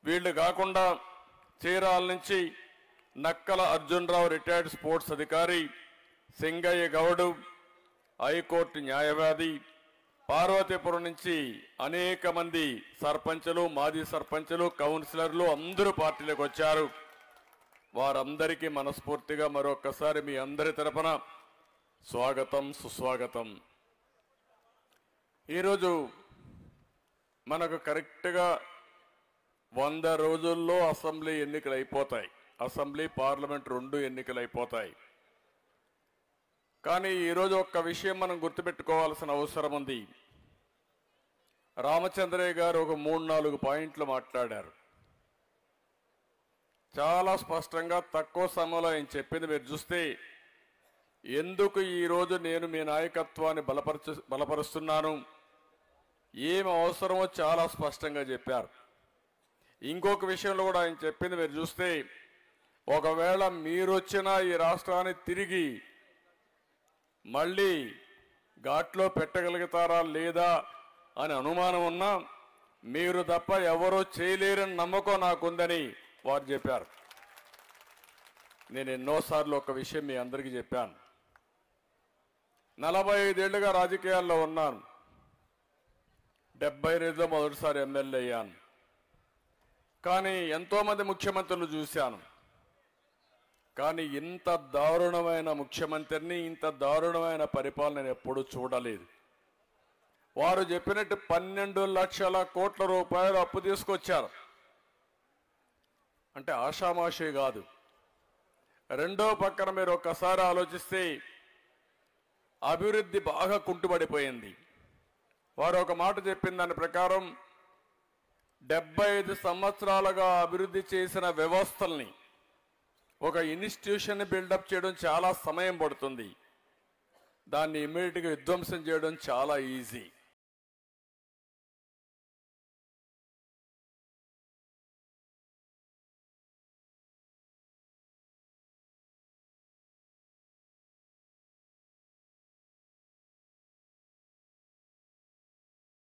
వీళ్ళు కాకుండా చీరాల నుంచి నక్కల అర్జునరావు రిటైర్డ్ స్పోర్ట్స్ అధికారి, సింగయ్య గౌడు హైకోర్టు న్యాయవాది, పార్వతీపురం నుంచి అనేక మంది సర్పంచులు, మాజీ సర్పంచులు, కౌన్సిలర్లు అందరూ పార్టీలోకి వచ్చారు. వారందరికీ మనస్ఫూర్తిగా మరొకసారి మీ అందరి తరపున స్వాగతం, సుస్వాగతం. ఈరోజు మనకు కరెక్ట్గా 100 రోజుల్లో అసెంబ్లీ ఎన్నికలు అయిపోతాయి. అసెంబ్లీ, పార్లమెంట్ 2 ఎన్నికలు అయిపోతాయి. కానీ ఈరోజు ఒక్క విషయం మనం గుర్తుపెట్టుకోవాల్సిన అవసరం ఉంది. రామచంద్రయ్య గారు ఒక 3-4 పాయింట్లు మాట్లాడారు. చాలా స్పష్టంగా తక్కువ సమయంలో ఆయన చెప్పింది మీరు చూస్తే, ఎందుకు ఈరోజు నేను మీ నాయకత్వాన్ని బలపరుస్తున్నాను, ఏమి అవసరమో చాలా స్పష్టంగా చెప్పారు. ఇంకొక విషయంలో కూడా ఆయన చెప్పింది మీరు చూస్తే, ఒకవేళ మీరొచ్చినా ఈ రాష్ట్రాన్ని తిరిగి మళ్ళీ ఘాట్లో పెట్టగలుగుతారా లేదా అని అనుమానం ఉన్నా మీరు తప్ప ఎవరూ చేయలేరని నమ్మకం నాకుందని వారు చెప్పారు. నేను ఎన్నోసార్లు ఒక విషయం మీ అందరికీ చెప్పాను. 45 ఏళ్లుగా రాజకీయాల్లో ఉన్నాను. 72లో మొదటిసారి ఎమ్మెల్యే అయ్యాను. కానీ ఎంతోమంది ముఖ్యమంత్రులు చూశాను. కానీ ఇంత దారుణమైన ముఖ్యమంత్రిని, ఇంత దారుణమైన పరిపాలన నేను ఎప్పుడూ చూడలేదు. వారు చెప్పినట్టు 12 లక్షల కోట్ల రూపాయలు అప్పు తీసుకొచ్చారు. అంటే ఆషామాషి కాదు. రెండో పక్కన మీరు ఒక్కసారి ఆలోచిస్తే అభివృద్ధి బాగా కుంటుపడిపోయింది. వారు ఒక మాట చెప్పిన దాని ప్రకారం 75 సంవత్సరాలుగా అభివృద్ధి చేసిన వ్యవస్థల్ని, ఒక ఇన్స్టిట్యూషన్ బిల్డప్ చేయడం చాలా సమయం పడుతుంది. దాన్ని ఇమ్మీడియట్గా విధ్వంసం చేయడం చాలా ఈజీ.